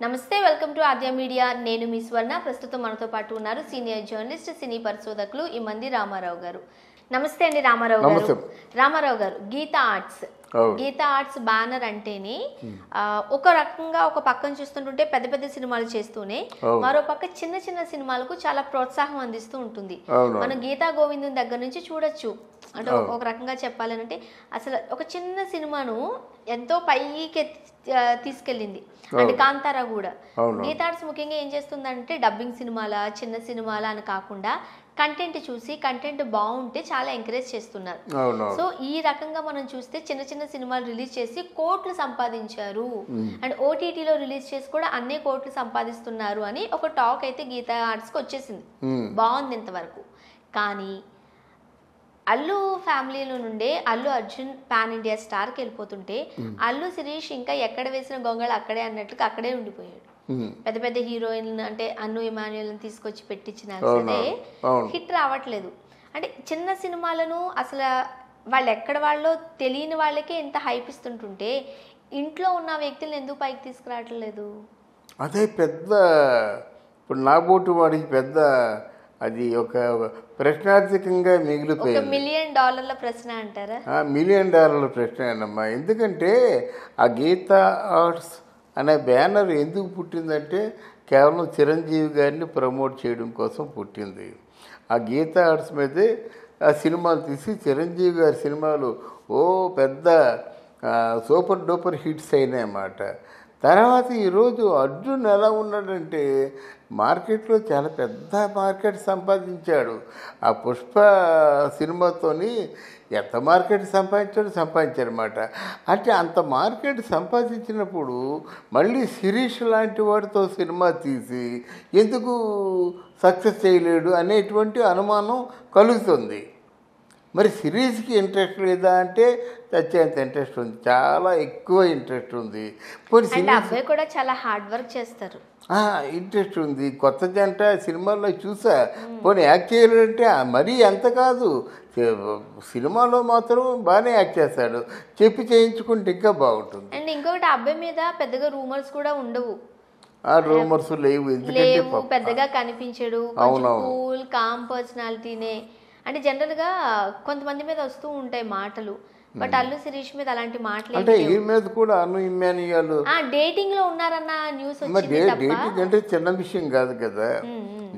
నమస్తే, welcome to Aadya media. నేను మీ స్వర్ణ. ప్రస్తుతం మనతో పాటు ఉన్నారు సీనియర్ జర్నలిస్ట్, సినీ పరిశోధకులు ఇమ్మంది రామారావు గారు. నమస్తే అండి రామారావు గారు. రామారావు గారు, గీతా ఆర్ట్స్ బ్యానర్ అంటేనే ఒక రకంగా ఒక పక్కన చూస్తుంటుంటే పెద్ద పెద్ద సినిమాలు చేస్తూనే మరో పక్క చిన్న చిన్న సినిమాలకు చాలా ప్రోత్సాహం అందిస్తూ ఉంటుంది. మనం గీతా గోవిందం దగ్గర నుంచి చూడొచ్చు. అంటే ఒక రకంగా చెప్పాలంటే అసలు ఒక చిన్న సినిమాను ఎంతో పైకి తీసుకెళ్ళింది. అంటే కాంతారా కూడా. గీతా ఆర్ట్స్ ముఖ్యంగా ఏం చేస్తుందంటే డబ్బింగ్ సినిమాల, చిన్న సినిమాల అని కాకుండా కంటెంట్ చూసి కంటెంట్ బాగుంటే చాలా ఎంకరేజ్ చేస్తున్నారు. సో ఈ రకంగా మనం చూస్తే చిన్న చిన్న సినిమాలు రిలీజ్ చేసి కోట్లు సంపాదించారు, అండ్ ఓటీటీలో రిలీజ్ చేసి కూడా అన్నే కోట్లు సంపాదిస్తున్నారు అని ఒక టాక్ అయితే గీతా ఆర్ట్స్కి వచ్చేసింది. బాగుంది ఇంతవరకు. కానీ అల్లు ఫ్యామిలీలో నుండే అల్లు అర్జున్ పాన్ ఇండియా స్టార్కి వెళ్ళిపోతుంటే అల్లు శిరీష్ ఇంకా ఎక్కడ వేసిన గొంగళ అక్కడే అన్నట్టుగా అక్కడే ఉండిపోయాడు. పెద్ద పెద్ద హీరోయిన్ అంటే అన్ను ఇమాన్యుయల్ తీసుకొచ్చి పెట్టించినా సరే హిట్ రావట్లేదు. అంటే చిన్న సినిమాలను అసలు వాళ్ళు ఎక్కడ వాళ్ళో తెలియని వాళ్ళకే ఎంత హైప్ ఇస్తుంటుంటే ఇంట్లో ఉన్న వ్యక్తులను ఎందుకు పైకి తీసుకురావట్లేదు? అదే పెద్ద ఇప్పుడు నాబోటు వాడికి పెద్ద అది ఒక ప్రశ్నార్థకంగా మిగిలిపోయింది. $1 మిలియన్ ప్రశ్న అంటారా? $1 మిలియన్ ప్రశ్న అన్నమ్మా. ఎందుకంటే ఆ గీతా ఆర్ట్స్ అనే బ్యానర్ ఎందుకు పుట్టిందంటే కేవలం చిరంజీవి గారిని ప్రమోట్ చేయడం కోసం పుట్టింది. ఆ గీతా ఆర్ట్స్ మీదే ఆ సినిమాలు తీసి చిరంజీవి గారి సినిమాలు పెద్ద సూపర్ డూపర్ హిట్స్ అయినాయి అన్నమాట. తర్వాత ఈరోజు అర్జున్ ఎలా ఉన్నాడంటే మార్కెట్లో చాలా పెద్ద మార్కెట్ సంపాదించాడు. ఆ పుష్ప సినిమాతోని ఎంత మార్కెట్ సంపాదించారన్నమాట. అంటే అంత మార్కెట్ సంపాదించినప్పుడు మళ్ళీ శిరీష్ లాంటి వాడితో సినిమా తీసి ఎందుకు సక్సెస్ చేయలేడు అనేటువంటి అనుమానం కలుగుతుంది. మరి సిరీస్కి ఇంట్రెస్ట్ లేదా అంటే చచ్చేంత ఇంట్రెస్ట్ ఉంది, చాలా ఎక్కువ ఇంట్రెస్ట్ ఉంది. అబ్బాయి కూడా చాలా హార్డ్ వర్క్ చేస్తారు, ఇంట్రెస్ట్ ఉంది. కొత్త జంట సినిమాల్లో చూసా. పోనీ యాక్ట్ చేయాలంటే మరీ ఎంత కాదు, సినిమాలో మాత్రం బాగానే యాక్ట్ చేస్తాడు. చెప్పి చేయించుకుంటే ఇంకా బాగుంటుంది. అండ్ ఇంకొకటి, అబ్బాయి మీద పెద్దగా రూమర్స్ కూడా ఉండవు. రూమర్స్ లేవు, ఎందుకంటే పెద్దగా కనిపించడు, కూల్ కామ్ పర్సనాలిటీనే. అంటే జనరల్గా కొంతమంది మీద వస్తూ ఉంటాయి మాటలు, బట్ అల్లు శిరీష్ మీద అలాంటి మాటలు అంటే ఈ మీద కూడా అను ఇమాన్యుయల్ డేటింగ్ లో ఉన్నారన్న న్యూస్ వచ్చింది. డేటింగ్ అంటే చిన్న విషయం కాదు కదా.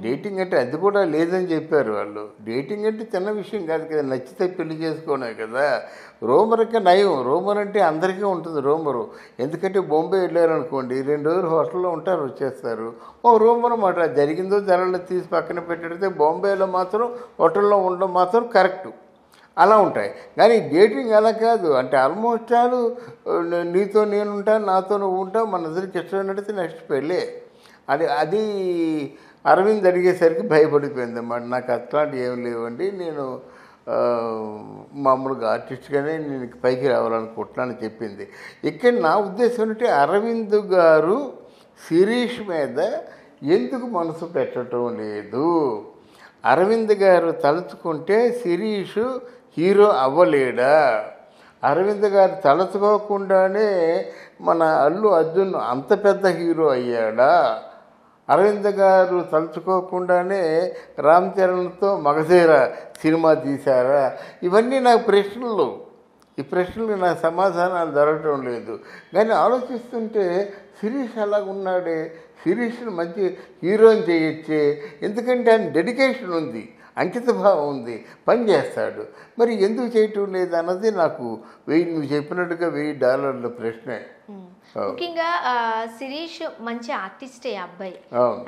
డేటింగ్ అంటే అది కూడా లేదని చెప్పారు వాళ్ళు. డేటింగ్ అంటే చిన్న విషయం కాదు కదా, నచ్చితే పెళ్లి చేసుకోవడం కదా. రోమర్కి నయం. రోమర్ అంటే అందరికీ ఉంటుంది రోమరు. ఎందుకంటే బాంబే వెళ్ళారనుకోండి, 2 రోజులు హోటల్లో ఉంటారు, వచ్చేస్తారు. రోమర్ మాట జరిగిందో జరగలేదు తీసి పక్కన పెట్టడితే బాంబేలో మాత్రం హోటల్లో ఉండడం మాత్రం కరెక్టు. అలా ఉంటాయి. కానీ డేటింగ్ అలా కాదు. అంటే ఆల్మోస్ట్ ఆల్ నీతో నేను ఉంటాను, నాతో నువ్వు ఉంటావు, మన ఇద్దరికి ఇష్టం నడితే నెక్స్ట్ పెళ్ళే. అది అరవింద్ అడిగేసరికి భయపడిపోయింది అన్నమాట. నాకు అట్లాంటివి ఏం లేవండి, నేను మామూలుగా ఆర్టిస్ట్గానే నేను పైకి రావాలనుకుంటున్నానని చెప్పింది. ఇక్కడ నా ఉద్దేశం ఏంటంటే అరవింద్ గారు శిరీష్ మీద ఎందుకు మనసు పెట్టడం లేదు? అరవింద్ గారు తలుచుకుంటే శిరీష్ హీరో అవ్వలేడా? అరవింద్ గారు తలుచుకోకుండానే మన అల్లు అర్జున్ అంత పెద్ద హీరో అయ్యాడా? అరవింద్ గారు తలుచుకోకుండానే రామ్ చరణ్తో మగధీర సినిమా తీశారా? ఇవన్నీ నాకు ప్రశ్నలు. ఈ ప్రశ్నలకు నాకు సమాధానాలు దొరకటం లేదు. కానీ ఆలోచిస్తుంటే శిరీష్ అలాగున్నాడే, శిరీష్ని మంచి హీరోని చేయొచ్చే. ఎందుకంటే ఆయన డెడికేషన్ ఉంది, అంకితభావం ఉంది, పని చేస్తాడు. మరి ఎందుకు చేయటం లేదు అన్నది నాకు నువ్వు చెప్పినట్టుగా $1000 ప్రశ్నే. ముఖ్యంగా శిరీష్ మంచి ఆర్టిస్టే అబ్బాయి.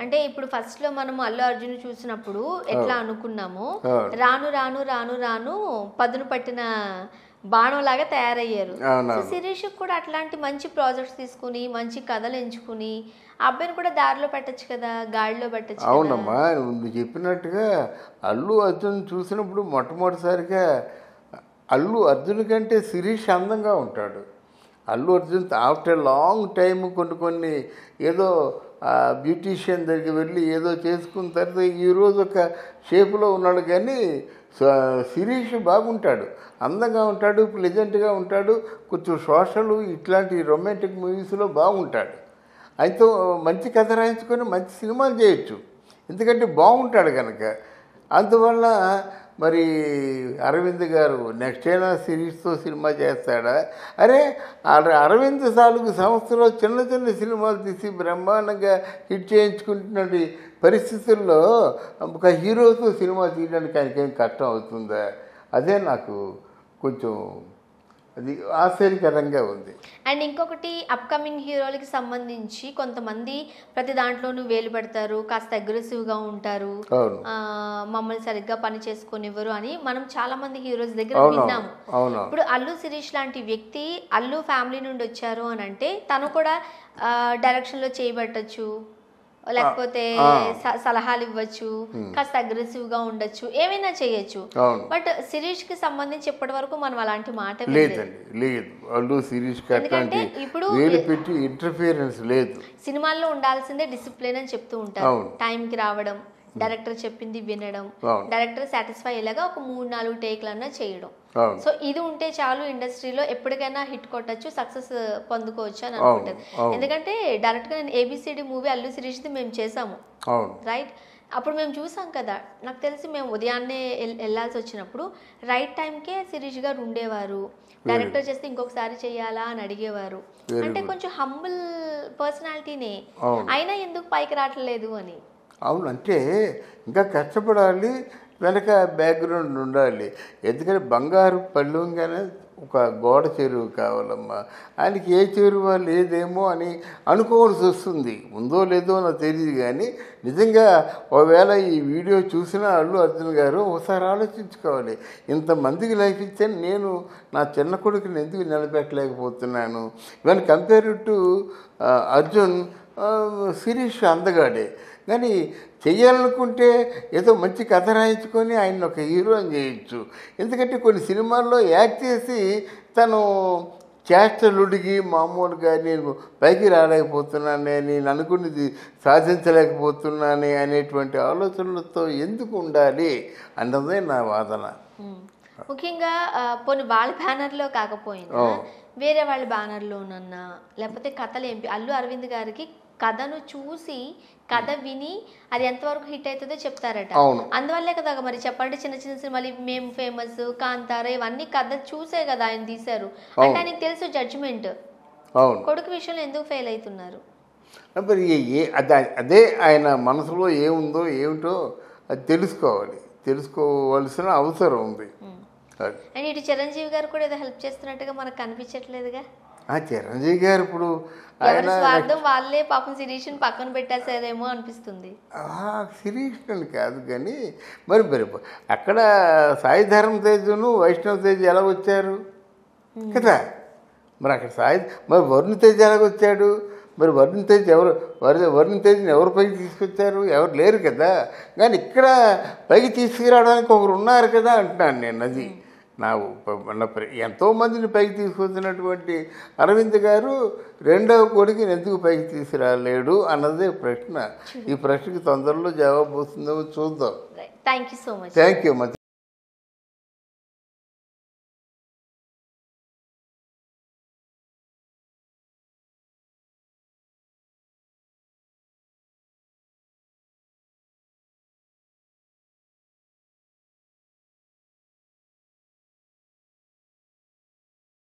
అంటే ఇప్పుడు ఫస్ట్ లో మనం అల్లు అర్జున్ చూసినప్పుడు ఎట్లా అనుకున్నామో, రాను రాను రాను రాను పదును పట్టిన బాణం లాగా తయారయ్యారు. శిరీష్ కూడా అట్లాంటి మంచి ప్రాజెక్ట్స్ తీసుకుని మంచి కథలు ఎంచుకుని అబ్బాయిని కూడా దారిలో పెట్టచ్చు కదా, గాడిలో పెట్టచ్చు. అవునమ్మా, నువ్వు చెప్పినట్టుగా అల్లు అర్జున్ చూసినప్పుడు మొట్టమొదటిసారిగా అల్లు అర్జున్ కంటే శిరీష్ అందంగా ఉంటాడు. Allu Arjun after long time కొన్ని ఏదో బ్యూటీషియన్ దగ్గరికి వెళ్ళి ఏదో చేసుకున్న తర్వాత ఈరోజు ఒక షేపులో ఉన్నాడు. కానీ శిరీష్ బాగుంటాడు, అందంగా ఉంటాడు, ప్లెజెంట్గా ఉంటాడు, కొంచెం సోషల్ ఇట్లాంటి రొమాంటిక్ మూవీస్లో బాగుంటాడు. ఆయనతో మంచి కథ రాయించుకొని మంచి సినిమాలు చేయొచ్చు, ఎందుకంటే బాగుంటాడు కనుక. అందువల్ల మరి అరవింద్ గారు నెక్స్ట్ అయినా సిరీస్తో సినిమా చేస్తాడా? అరే అరవింద్ 4 సంవత్సరాలు చిన్న చిన్న సినిమాలు తీసి బ్రహ్మాండంగా హిట్ చేయించుకుంటున్న పరిస్థితుల్లో ఒక హీరోతో సినిమా తీయడానికి ఆయనకేం కష్టం అవుతుందా? అదే నాకు కొంచెం అది ఆశ్చర్యకరంగా ఉంది. అండ్ ఇంకొకటి అప్కమింగ్ హీరోలకి సంబంధించి కొంతమంది ప్రతి దాంట్లోనూ వేలు పెడతారు, కాస్త అగ్రెసివ్గా ఉంటారు, మమ్మల్ని సరిగ్గా పని చేసుకునివ్వరు అని మనం చాలా మంది హీరోస్ దగ్గర విన్నాము. ఇప్పుడు అల్లు శిరీష్ లాంటి వ్యక్తి అల్లు ఫ్యామిలీ నుండి వచ్చారు అని అంటే తను కూడా డైరెక్షన్లో చేయబట్టచ్చు, లేకపోతే సలహాలు ఇవ్వచ్చు, కాస్త అగ్రెసివ్గా ఉండొచ్చు, ఏమైనా చేయొచ్చు. బట్ శిరీష్ కి సంబంధించి ఇప్పటి వరకు మనం అలాంటి మాట లేదు. అల్లు శిరీష్ ఎందుకంటే ఇప్పుడు ఇంటర్ఫియరెన్స్ లేదు. సినిమాల్లో ఉండాల్సిందే డిసిప్లిన్ అని చెప్తూ ఉంటారు. టైంకి రావడం, డైరెక్టర్ చెప్పింది వినడం, డైరెక్టర్ సాటిస్ఫై అయ్యేలాగా ఒక 3-4 టేక్లన్నా చేయడం. సో ఇది ఉంటే చాలు, ఇండస్ట్రీలో ఎప్పటికైనా హిట్ కొట్టచ్చు, సక్సెస్ పొందుకోవచ్చు అని అనుకుంటుంది. ఎందుకంటే డైరెక్ట్గా నేను ABCD మూవీ అల్లు శిరీష్ది మేము చేసాము, రైట్? అప్పుడు మేము చూసాం కదా, నాకు తెలిసి మేము ఉదయాన్నే వెళ్ళాల్సి వచ్చినప్పుడు రైట్ టైంకే శిరీష్ గారు ఉండేవారు. డైరెక్టర్ చేస్తే ఇంకొకసారి చెయ్యాలా అని అడిగేవారు. అంటే కొంచెం హంబుల్ పర్సనాలిటీనే, అయినా ఎందుకు పైకి రావట్లేదు అని. అవును, అంటే ఇంకా కష్టపడాలి, వెనక బ్యాక్గ్రౌండ్ ఉండాలి. ఎందుకంటే బంగారు పళ్ళుగానే ఒక గోడ చెరువు కావాలమ్మా. ఆయనకి ఏ చెరువు లేదేమో అని అనుకోవాల్సి వస్తుంది. ఉందో లేదో నాకు తెలియదు, కానీ నిజంగా ఒకవేళ ఈ వీడియో చూసిన అల్లు అర్జున్ గారు ఒకసారి ఆలోచించుకోవాలి. ఇంతమందికి లైఫ్ ఇచ్చాను, నేను నా చిన్న కొడుకుని ఎందుకు నిలబెట్టలేకపోతున్నాను? ఇవన్నీ కంపేర్ టు అర్జున్, శిరీష్ అందగాడే. కానీ చెయ్యాలనుకుంటే ఏదో మంచి కథ రాయించుకొని ఆయన ఒక హీరోని చేయొచ్చు. ఎందుకంటే కొన్ని సినిమాల్లో యాక్ట్ చేసి తను చేష్టలుడిగి మామూలుగా నేను పైకి రాలేకపోతున్నానే, నేను అనుకున్నది సాధించలేకపోతున్నానే అనేటువంటి ఆలోచనలతో ఎందుకు ఉండాలి అన్నదే నా వాదన. ముఖ్యంగా పోనీ వాళ్ళ బ్యానర్లో కాకపోయినా వేరే వాళ్ళ బ్యానర్లోనన్నా, లేకపోతే కథలు అల్లు అరవింద్ గారికి కథను చూసి కథ విని అది ఎంతవరకు హిట్ అవుతుందో చెప్తారట. అందువల్లే కదా మరి చెప్పండి, చిన్న చిన్న సినిమాలు మేము ఫేమస్, కాంతార, ఇవన్నీ కథ చూసే కదా ఆయన తీశారు. అంటే ఆయనకి తెలుసు జడ్జిమెంట్. కొడుకు విషయంలో ఎందుకు ఫెయిల్ అవుతున్నారు? మరి అదే ఆయన మనసులో ఏముందో ఏమిటో అది తెలుసుకోవాల్సిన అవసరం ఉంది. అండ్ ఇటు చిరంజీవి గారు కూడా ఏదో హెల్ప్ చేస్తున్నట్టుగా మనకు కనిపించట్లేదుగా. చిరంజీవి గారు ఇప్పుడు స్వార్థం వాళ్ళే పాపం శిరీష్ని పక్కన పెట్టేసారేమో అనిపిస్తుంది. శిరీష్ అని కాదు, కానీ మరి అక్కడ సాయి ధర్మ తేజను వైష్ణవ్ తేజ్ ఎలా వచ్చారు కదా? మరి అక్కడ మరి వరుణ్ తేజ్ ఎలాగ వచ్చాడు? మరి వరుణ్ తేజ్ వరుణ్ తేజ్ని ఎవరు పైకి తీసుకొచ్చారు? ఎవరు లేరు కదా. కానీ ఇక్కడ పైకి తీసుకురావడానికి ఒకరు ఉన్నారు కదా అంటున్నాను నేను. అది ఎంతోమందిని పైకి తీసుకొచ్చినటువంటి అరవింద్ గారు రెండవ కొడుకుని ఎందుకు పైకి తీసుకురాలేడు అన్నదే ప్రశ్న. ఈ ప్రశ్నకి తొందరలో జవాబు వస్తుందేమో చూద్దాం. Thank you so much. Thank you.